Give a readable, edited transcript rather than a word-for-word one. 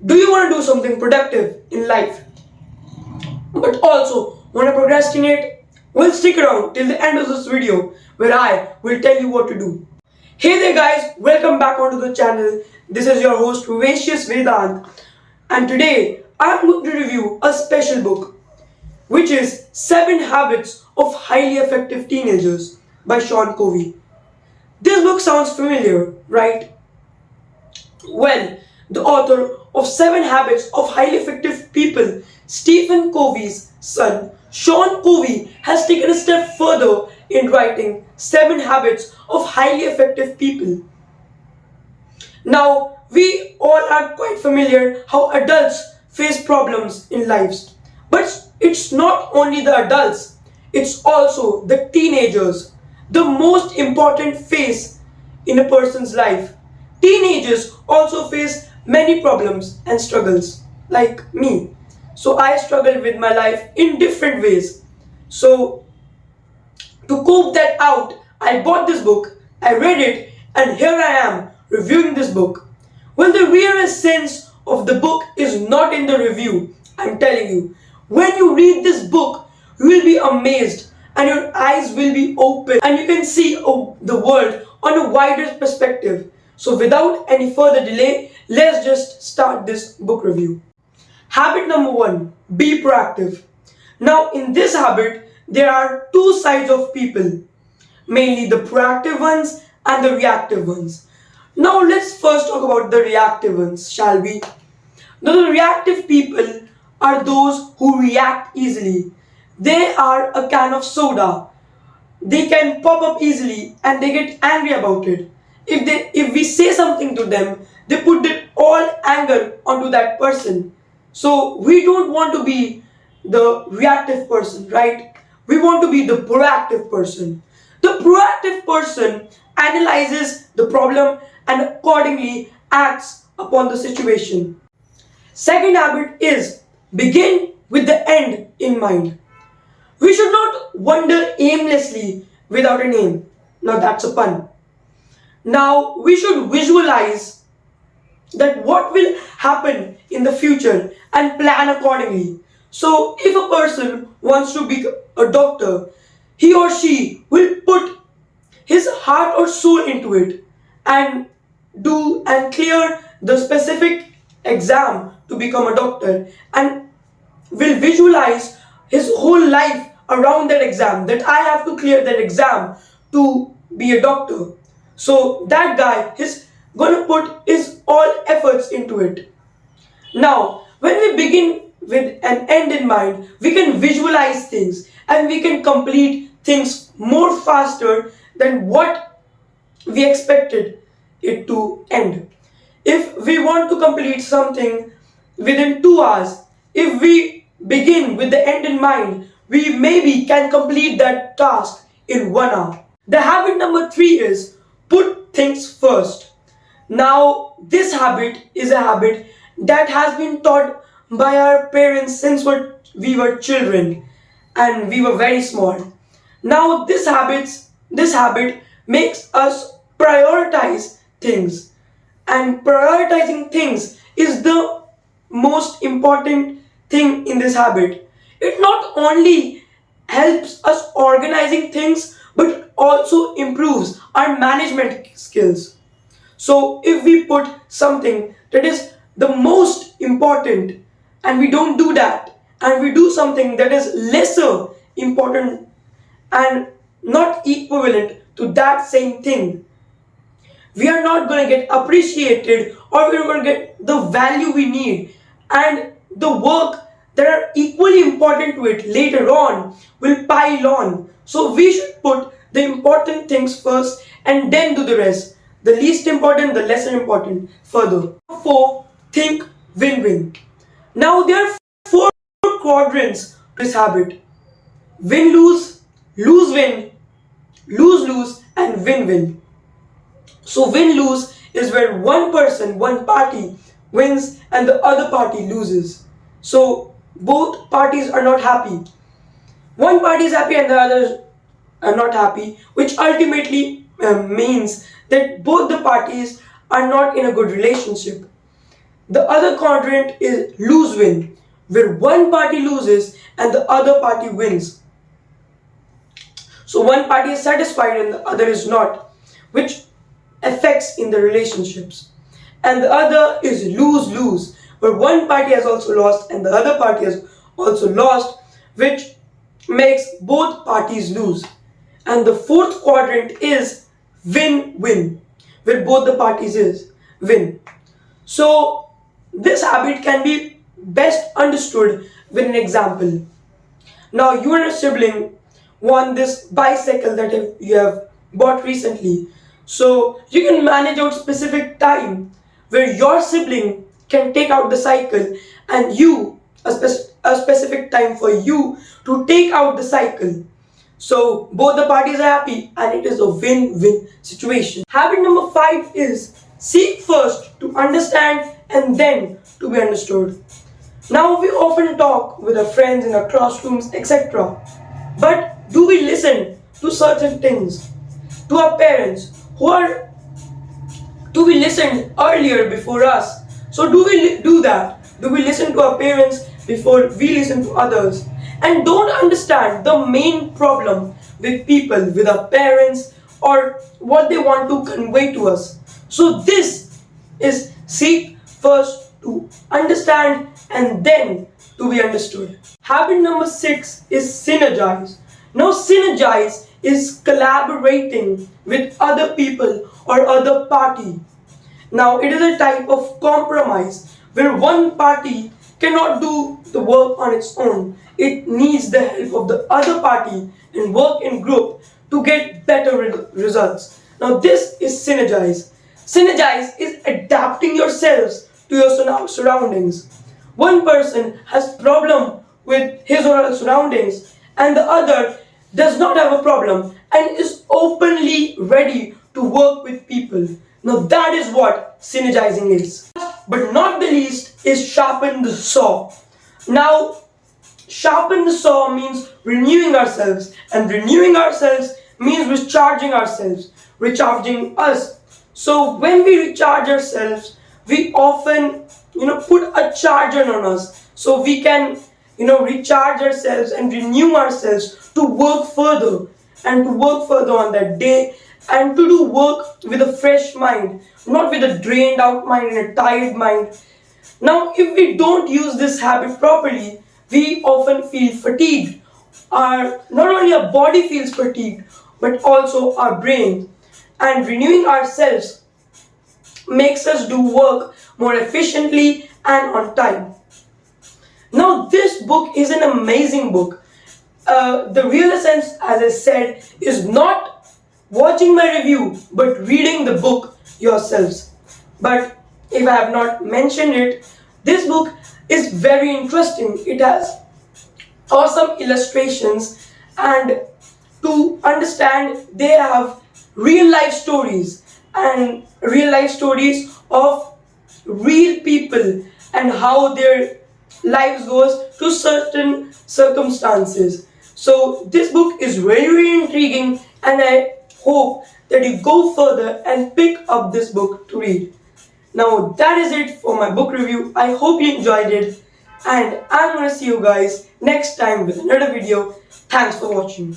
Do you want to do something productive in life but also want to procrastinate? Well, stick around till the end of this video where I will tell you what to do. Hey there guys, welcome back onto the channel. This is your host Vivacious Veydant, and today I am going to review a special book which is 7 Habits of Highly Effective Teenagers by Covey. This book sounds familiar, right? Well, the author of 7 Habits of Highly Effective People, Stephen Covey's son, Sean Covey, has taken a step further in writing 7 Habits of Highly Effective People. Now, we all are quite familiar how adults face problems in lives. But it's not only the adults, it's also the teenagers, the most important phase in a person's life. Teenagers also face many problems and struggles, like me. So I struggle with my life in different ways. So to cope that out, I bought this book, I read it, and here I am reviewing this book. Well, the real essence of the book is not in the review, I'm telling you. When you read this book, you will be amazed and your eyes will be open and you can see the world on a wider perspective. So without any further delay, let's just start this book review. Habit number 1, be proactive. Now in this habit, there are two sides of people, mainly the proactive ones and the reactive ones. Now let's first talk about the reactive ones, shall we? Now the reactive people are those who react easily. They are a can of soda. They can pop up easily and they get angry about it. If we say something to them, they put all anger onto that person. So we don't want to be the reactive person, right? We want to be the proactive person. The proactive person analyzes the problem and accordingly acts upon the situation. Second habit is begin with the end in mind. We should not wander aimlessly without an aim. Now that's a pun. Now we should visualize that what will happen in the future and plan accordingly. So if a person wants to be a doctor, he or she will put his heart or soul into it and do and clear the specific exam to become a doctor and will visualize his whole life around that exam, that I have to clear that exam to be a doctor. So that guy is gonna put his all efforts into it. Now, when we begin with an end in mind, we can visualize things and we can complete things more faster than what we expected it to end. If we want to complete something within 2 hours, if we begin with the end in mind, we maybe can complete that task in 1 hour. The habit number 3 is put things first. Now, this habit is a habit that has been taught by our parents since we were children and we were very small. Now, this habit makes us prioritize things, and prioritizing things is the most important thing in this habit. It not only helps us organizing things but also improves our management skills. So if we put something that is the most important and we don't do that, and we do something that is lesser important and not equivalent to that same thing, we are not going to get appreciated or we're going to get the value we need, and the work that are equally important to it later on will pile on. So we should put the important things first and then do the rest. The least important, the lesser important further. 4. Think win-win. Now there are 4 quadrants to this habit. Win-lose, lose-win, lose-lose, and win-win. So win-lose is where one party wins and the other party loses. So both parties are not happy. One party is happy and the others are not happy, which ultimately means that both the parties are not in a good relationship. The other quadrant is lose-win, where one party loses and the other party wins. So one party is satisfied and the other is not, which affects in the relationships. And the other is lose-lose, where one party has also lost and the other party has also lost, which makes both parties lose. And the fourth quadrant is win-win, where both the parties is win. So this habit can be best understood with an example. Now you and a sibling won this bicycle that you have bought recently. So you can manage out specific time where your sibling can take out the cycle and you a specific time for you to take out the cycle. So both the parties are happy and it is a win-win situation. Habit number 5 is seek first to understand and then to be understood. Now we often talk with our friends in our classrooms, etc. But do we listen to certain things? To our parents do we listen earlier before us? So do we do that? Do we listen to our parents before we listen to others? And don't understand the main problem with people, with our parents, or what they want to convey to us. So this is seek first to understand and then to be understood. Habit number 6 is synergize. Now synergize is collaborating with other people or other party. Now it is a type of compromise where one party cannot do the work on its own. It needs the help of the other party and work in group to get better results. Now this is synergize. Synergize is adapting yourselves to your surroundings. One person has problem with his or her surroundings and the other does not have a problem and is openly ready to work with people. Now that is what synergizing is. But not the least is sharpen the saw. Now sharpen the saw means renewing ourselves, and renewing ourselves means recharging ourselves, recharging us. So when we recharge ourselves, we often put a charger on us so we can recharge ourselves and renew ourselves to work further and to work further on that day and to do work with a fresh mind, not with a drained out mind and a tired mind. Now if we don't use this habit properly, we often feel fatigued. Not only our body feels fatigued but also our brain. And renewing ourselves makes us do work more efficiently and on time. Now this book is an amazing book. The real essence, as I said, is not watching my review but reading the book yourselves. But if I have not mentioned it, this book is very interesting. It has awesome illustrations, and to understand they have real life stories and real life stories of real people and how their lives goes through certain circumstances. So this book is very, very intriguing, and I hope that you go further and pick up this book to read. Now that is it for my book review. I hope you enjoyed it, and I'm gonna see you guys next time with another video. Thanks for watching.